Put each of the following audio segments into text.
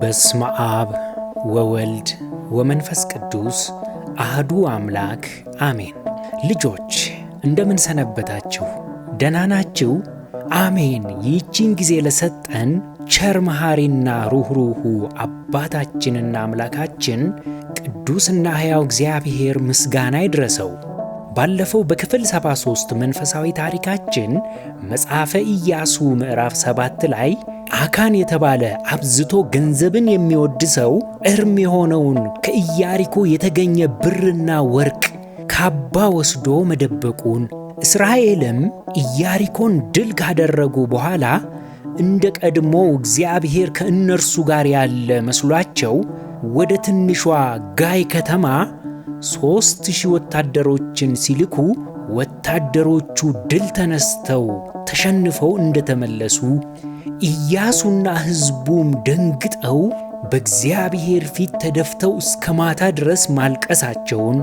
በስመ አብ ወወልድ ወመንፈስ ቅዱስ አህዱ አምላክ አሜን። ልጆች እንደምን ሰነበታችሁ? ደህና ናችሁ? አሜን። ይህችን ጊዜ ለሰጠን ቸር መሐሪና ሩኅሩኅ አባታችንና አምላካችን ቅዱስና ሕያው እግዚአብሔር ምስጋና ይድረሰው። ባለፈው በክፍል 73 መንፈሳዊ ታሪካችን መጽሐፈ ኢያሱ ምዕራፍ 7 ላይ አካን የተባለ አብዝቶ ገንዘብን የሚወድ ሰው እርም የሆነውን ከኢያሪኮ የተገኘ ብርና ወርቅ ካባ ወስዶ መደበቁን፣ እስራኤልም ኢያሪኮን ድል ካደረጉ በኋላ እንደ ቀድሞው እግዚአብሔር ከእነርሱ ጋር ያለ መስሏቸው ወደ ትንሿ ጋይ ከተማ 3,000 ወታደሮችን ሲልኩ ወታደሮቹ ድል ተነስተው ተሸንፈው እንደተመለሱ ኢያሱና ሕዝቡም ደንግጠው በእግዚአብሔር ፊት ተደፍተው እስከ ማታ ድረስ ማልቀሳቸውን፣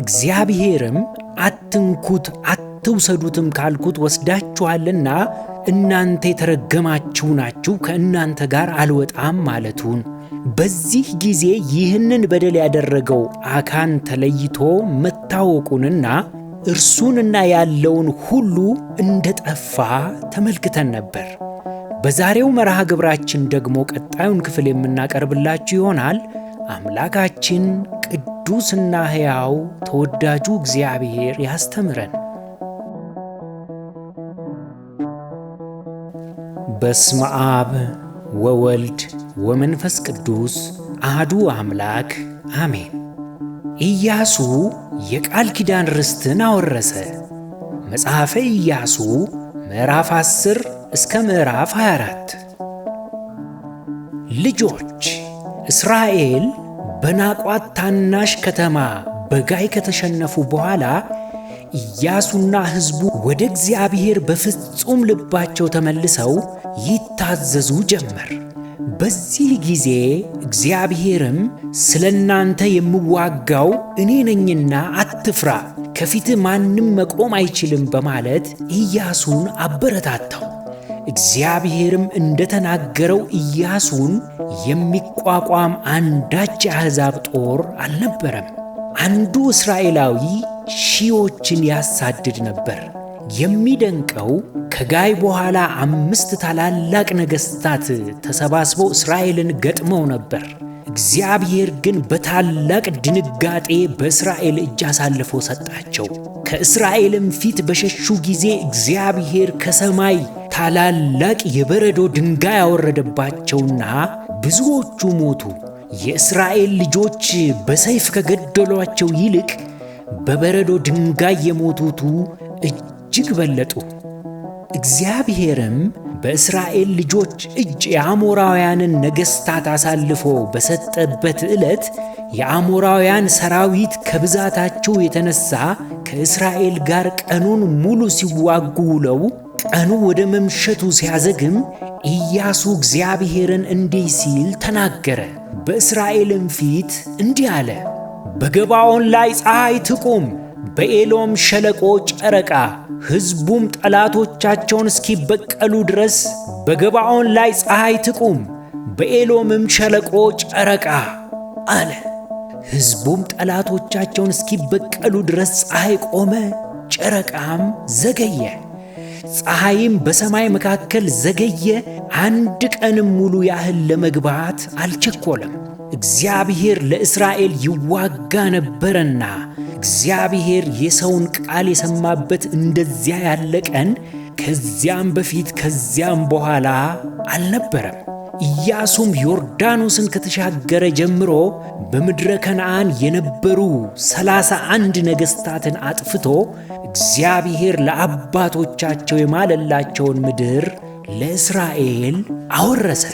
እግዚአብሔርም አትንኩት አትውሰዱትም ካልኩት ወስዳችኋልና እናንተ የተረገማችሁ ናችሁ፣ ከእናንተ ጋር አልወጣም ማለቱን፣ በዚህ ጊዜ ይህንን በደል ያደረገው አካን ተለይቶ መታወቁንና እርሱንና ያለውን ሁሉ እንደጠፋ ተመልክተን ነበር። በዛሬው መርሃ ግብራችን ደግሞ ቀጣዩን ክፍል የምናቀርብላችሁ ይሆናል። አምላካችን ቅዱስና ሕያው ተወዳጁ እግዚአብሔር ያስተምረን። በስመ አብ ወወልድ ወመንፈስ ቅዱስ አሐዱ አምላክ አሜን። ኢያሱ የቃል ኪዳን ርስትን አወረሰ። መጽሐፈ ኢያሱ ምዕራፍ 10 እስከ ምዕራፍ 24። ልጆች እስራኤል በናቋት ታናሽ ከተማ በጋይ ከተሸነፉ በኋላ ኢያሱና ሕዝቡ ወደ እግዚአብሔር በፍጹም ልባቸው ተመልሰው ይታዘዙ ጀመር። በዚህ ጊዜ እግዚአብሔርም ስለ እናንተ የምዋጋው እኔ ነኝና አትፍራ፣ ከፊትህ ማንም መቆም አይችልም በማለት ኢያሱን አበረታታው። እግዚአብሔርም እንደተናገረው ኢያሱን የሚቋቋም አንዳች የአሕዛብ ጦር አልነበረም። አንዱ እስራኤላዊ ሺዎችን ያሳድድ ነበር። የሚደንቀው ከጋይ በኋላ 5 ታላላቅ ነገሥታት ተሰባስበው እስራኤልን ገጥመው ነበር። እግዚአብሔር ግን በታላቅ ድንጋጤ በእስራኤል እጅ አሳልፎ ሰጣቸው። ከእስራኤልም ፊት በሸሹ ጊዜ እግዚአብሔር ከሰማይ ታላላቅ የበረዶ ድንጋይ ያወረደባቸውና ብዙዎቹ ሞቱ። የእስራኤል ልጆች በሰይፍ ከገደሏቸው ይልቅ በበረዶ ድንጋይ የሞቱቱ እጅግ በለጡ። እግዚአብሔርም በእስራኤል ልጆች እጅ የአሞራውያንን ነገሥታት አሳልፎ በሰጠበት ዕለት የአሞራውያን ሰራዊት ከብዛታቸው የተነሣ ከእስራኤል ጋር ቀኑን ሙሉ ሲዋጉ ውለው ቀኑ ወደ መምሸቱ ሲያዘግም ኢያሱ እግዚአብሔርን እንዲህ ሲል ተናገረ። በእስራኤልም ፊት እንዲህ አለ፣ በገባዖን ላይ ፀሐይ ትቁም፣ በኤሎም ሸለቆ ጨረቃ። ሕዝቡም ጠላቶቻቸውን እስኪበቀሉ ድረስ በገባዖን ላይ ፀሐይ ትቁም፣ በኤሎምም ሸለቆ ጨረቃ አለ። ሕዝቡም ጠላቶቻቸውን እስኪበቀሉ ድረስ ፀሐይ ቆመ፣ ጨረቃም ዘገየ። ፀሐይም በሰማይ መካከል ዘገየ፣ 1 ቀንም ሙሉ ያህል ለመግባት አልቸኮለም። እግዚአብሔር ለእስራኤል ይዋጋ ነበረና እግዚአብሔር የሰውን ቃል የሰማበት እንደዚያ ያለ ቀን ከዚያም በፊት ከዚያም በኋላ አልነበረም። ኢያሱም ዮርዳኖስን ከተሻገረ ጀምሮ በምድረ ከነዓን የነበሩ 31 ነገሥታትን አጥፍቶ እግዚአብሔር ለአባቶቻቸው የማለላቸውን ምድር ለእስራኤል አወረሰ።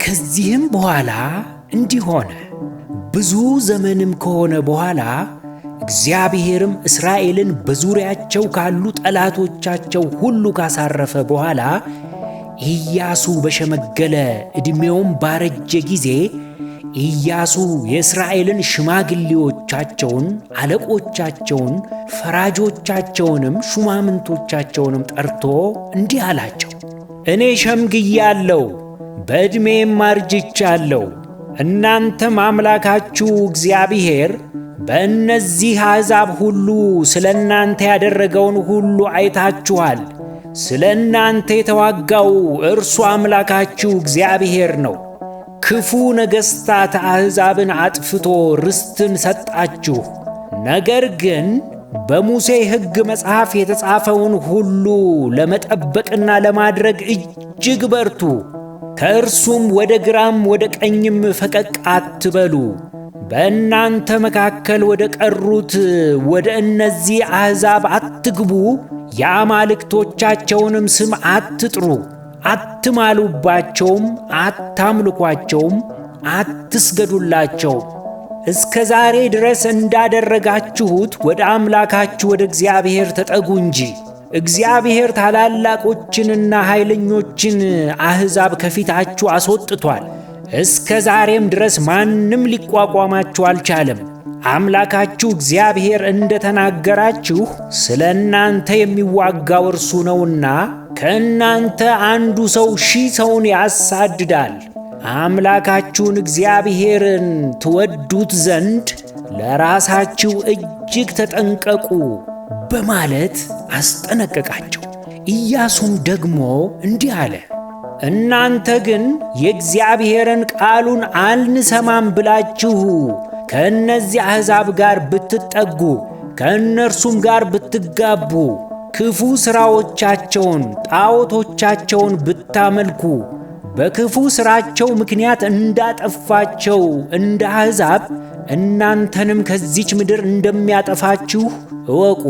ከዚህም በኋላ እንዲህ ሆነ። ብዙ ዘመንም ከሆነ በኋላ እግዚአብሔርም እስራኤልን በዙሪያቸው ካሉ ጠላቶቻቸው ሁሉ ካሳረፈ በኋላ ኢያሱ በሸመገለ ዕድሜውም ባረጀ ጊዜ ኢያሱ የእስራኤልን ሽማግሌዎቻቸውን፣ አለቆቻቸውን፣ ፈራጆቻቸውንም ሹማምንቶቻቸውንም ጠርቶ እንዲህ አላቸው፣ እኔ ሸምግያለሁ፣ በዕድሜም አርጅቻለሁ። እናንተም አምላካችሁ እግዚአብሔር በእነዚህ አሕዛብ ሁሉ ስለ እናንተ ያደረገውን ሁሉ አይታችኋል። ስለ እናንተ የተዋጋው እርሱ አምላካችሁ እግዚአብሔር ነው። ክፉ ነገሥታት አሕዛብን አጥፍቶ ርስትን ሰጣችሁ። ነገር ግን በሙሴ ሕግ መጽሐፍ የተጻፈውን ሁሉ ለመጠበቅና ለማድረግ እጅግ በርቱ። ከእርሱም ወደ ግራም ወደ ቀኝም ፈቀቅ አትበሉ። በእናንተ መካከል ወደ ቀሩት ወደ እነዚህ አሕዛብ አትግቡ። የአማልክቶቻቸውንም ስም አትጥሩ፣ አትማሉባቸውም፣ አታምልኳቸውም፣ አትስገዱላቸው። እስከ ዛሬ ድረስ እንዳደረጋችሁት ወደ አምላካችሁ ወደ እግዚአብሔር ተጠጉ እንጂ። እግዚአብሔር ታላላቆችንና ኃይለኞችን አሕዛብ ከፊታችሁ አስወጥቷል። እስከ ዛሬም ድረስ ማንም ሊቋቋማችሁ አልቻለም። አምላካችሁ እግዚአብሔር እንደ ተናገራችሁ ስለ እናንተ የሚዋጋው እርሱ ነውና ከእናንተ አንዱ ሰው 1000 ሰውን ያሳድዳል። አምላካችሁን እግዚአብሔርን ትወዱት ዘንድ ለራሳችሁ እጅግ ተጠንቀቁ በማለት አስጠነቀቃቸው። ኢያሱም ደግሞ እንዲህ አለ፣ እናንተ ግን የእግዚአብሔርን ቃሉን አንሰማም ብላችሁ ከእነዚህ አሕዛብ ጋር ብትጠጉ፣ ከእነርሱም ጋር ብትጋቡ፣ ክፉ ሥራዎቻቸውን ጣዖቶቻቸውን ብታመልኩ፣ በክፉ ሥራቸው ምክንያት እንዳጠፋቸው እንደ አሕዛብ እናንተንም ከዚች ምድር እንደሚያጠፋችሁ እወቁ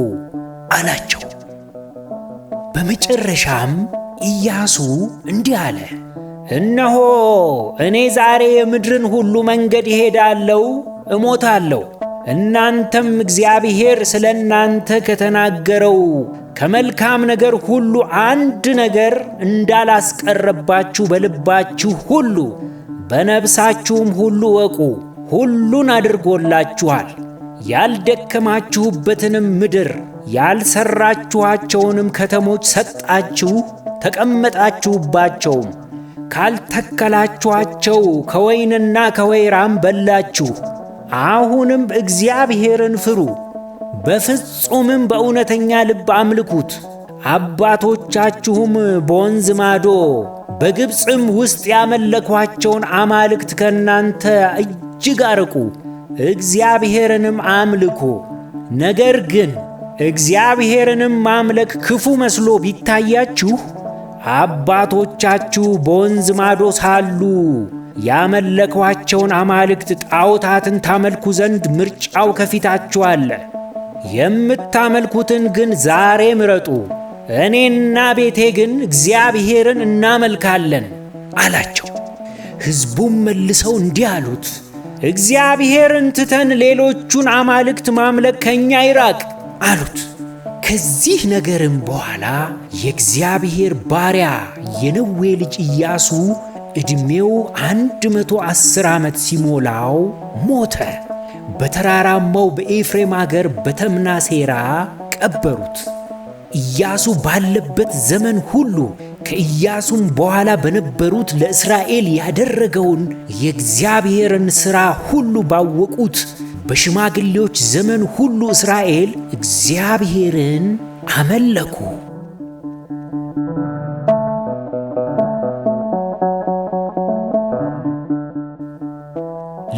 አላቸው። በመጨረሻም ኢያሱ እንዲህ አለ፣ እነሆ እኔ ዛሬ የምድርን ሁሉ መንገድ እሄዳለሁ፣ እሞታለሁ። እናንተም እግዚአብሔር ስለ እናንተ ከተናገረው ከመልካም ነገር ሁሉ አንድ ነገር እንዳላስቀረባችሁ በልባችሁ ሁሉ በነፍሳችሁም ሁሉ እወቁ። ሁሉን አድርጎላችኋል። ያልደከማችሁበትንም ምድር ያልሰራችኋቸውንም ከተሞች ሰጣችሁ፣ ተቀመጣችሁባቸውም። ካልተከላችኋቸው ከወይንና ከወይራም በላችሁ። አሁንም እግዚአብሔርን ፍሩ፣ በፍጹምም በእውነተኛ ልብ አምልኩት። አባቶቻችሁም በወንዝ ማዶ በግብፅም ውስጥ ያመለኳቸውን አማልክት ከእናንተ እጅግ አርቁ፣ እግዚአብሔርንም አምልኩ። ነገር ግን እግዚአብሔርንም ማምለክ ክፉ መስሎ ቢታያችሁ አባቶቻችሁ በወንዝ ማዶ ሳሉ ያመለኳቸውን አማልክት ጣዖታትን ታመልኩ ዘንድ ምርጫው ከፊታችሁ አለ። የምታመልኩትን ግን ዛሬ ምረጡ። እኔና ቤቴ ግን እግዚአብሔርን እናመልካለን አላቸው። ሕዝቡም መልሰው እንዲህ አሉት፣ እግዚአብሔርን ትተን ሌሎቹን አማልክት ማምለክ ከእኛ ይራቅ አሉት። ከዚህ ነገርም በኋላ የእግዚአብሔር ባሪያ የነዌ ልጅ ኢያሱ ዕድሜው 110 ዓመት ሲሞላው ሞተ። በተራራማው በኤፍሬም አገር በተምናሴራ ቀበሩት። ኢያሱ ባለበት ዘመን ሁሉ ከኢያሱም በኋላ በነበሩት ለእስራኤል ያደረገውን የእግዚአብሔርን ሥራ ሁሉ ባወቁት በሽማግሌዎች ዘመን ሁሉ እስራኤል እግዚአብሔርን አመለኩ።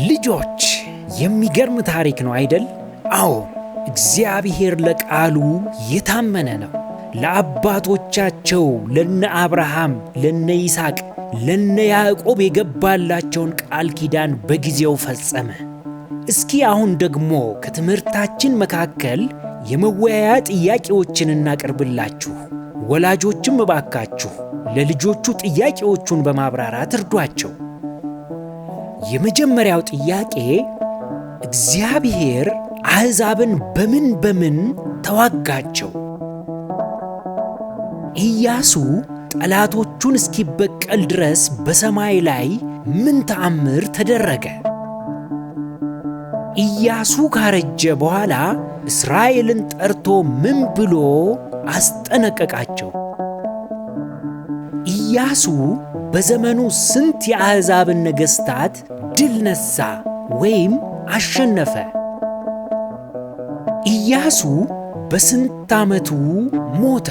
ልጆች፣ የሚገርም ታሪክ ነው አይደል? አዎ፣ እግዚአብሔር ለቃሉ የታመነ ነው። ለአባቶቻቸው ለነ አብርሃም፣ ለነ ይስሐቅ፣ ለነ ያዕቆብ የገባላቸውን ቃል ኪዳን በጊዜው ፈጸመ። እስኪ አሁን ደግሞ ከትምህርታችን መካከል የመወያያ ጥያቄዎችን እናቀርብላችሁ። ወላጆችም እባካችሁ ለልጆቹ ጥያቄዎቹን በማብራራት እርዷቸው። የመጀመሪያው ጥያቄ እግዚአብሔር አሕዛብን በምን ተዋጋቸው? ኢያሱ ጠላቶቹን እስኪበቀል ድረስ በሰማይ ላይ ምን ተአምር ተደረገ? ኢያሱ ካረጀ በኋላ እስራኤልን ጠርቶ ምን ብሎ አስጠነቀቃቸው? ኢያሱ በዘመኑ ስንት የአሕዛብን ነገሥታት ድል ነሣ ወይም አሸነፈ? ኢያሱ በስንት ዓመቱ ሞተ?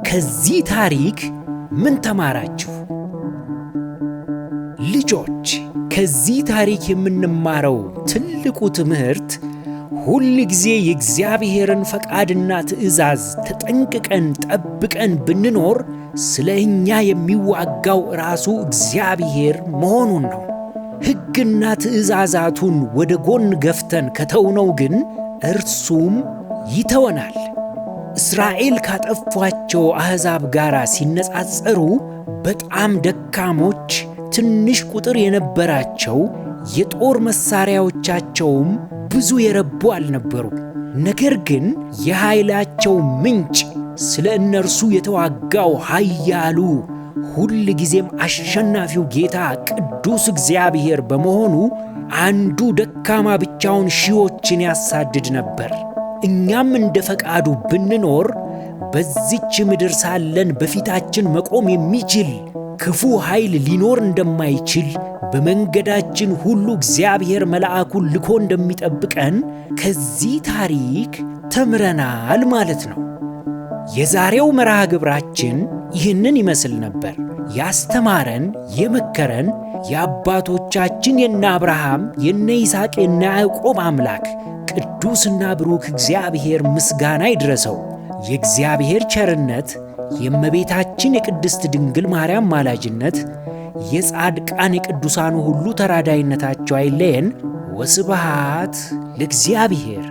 ከዚህ ታሪክ ምን ተማራችሁ? ልጆች፣ ከዚህ ታሪክ የምንማረው ትልቁ ትምህርት ሁል ጊዜ የእግዚአብሔርን ፈቃድና ትእዛዝ ተጠንቅቀን ጠብቀን ብንኖር ስለ እኛ የሚዋጋው ራሱ እግዚአብሔር መሆኑን ነው። ሕግና ትእዛዛቱን ወደ ጎን ገፍተን ከተውነው ግን እርሱም ይተወናል። እስራኤል ካጠፏቸው አሕዛብ ጋር ሲነጻጸሩ በጣም ደካሞች፣ ትንሽ ቁጥር የነበራቸው፣ የጦር መሣሪያዎቻቸውም ብዙ የረቡ አልነበሩ። ነገር ግን የኃይላቸው ምንጭ ስለ እነርሱ የተዋጋው ኃያሉ ሁል ጊዜም አሸናፊው ጌታ ቅዱስ እግዚአብሔር በመሆኑ አንዱ ደካማ ብቻውን ሺዎችን ያሳድድ ነበር። እኛም እንደ ፈቃዱ ብንኖር በዚች ምድር ሳለን በፊታችን መቆም የሚችል ክፉ ኃይል ሊኖር እንደማይችል፣ በመንገዳችን ሁሉ እግዚአብሔር መልአኩን ልኮ እንደሚጠብቀን ከዚህ ታሪክ ተምረናል ማለት ነው። የዛሬው መርሃ ግብራችን ይህንን ይመስል ነበር። ያስተማረን የመከረን የአባቶቻችን የነ አብርሃም የነ ይስሐቅ የነ ያዕቆብ አምላክ ቅዱስና ብሩክ እግዚአብሔር ምስጋና ይድረሰው። የእግዚአብሔር ቸርነት፣ የእመቤታችን የቅድስት ድንግል ማርያም ማላጅነት፣ የጻድቃን የቅዱሳኑ ሁሉ ተራዳይነታቸው አይለየን። ወስብሐት ለእግዚአብሔር።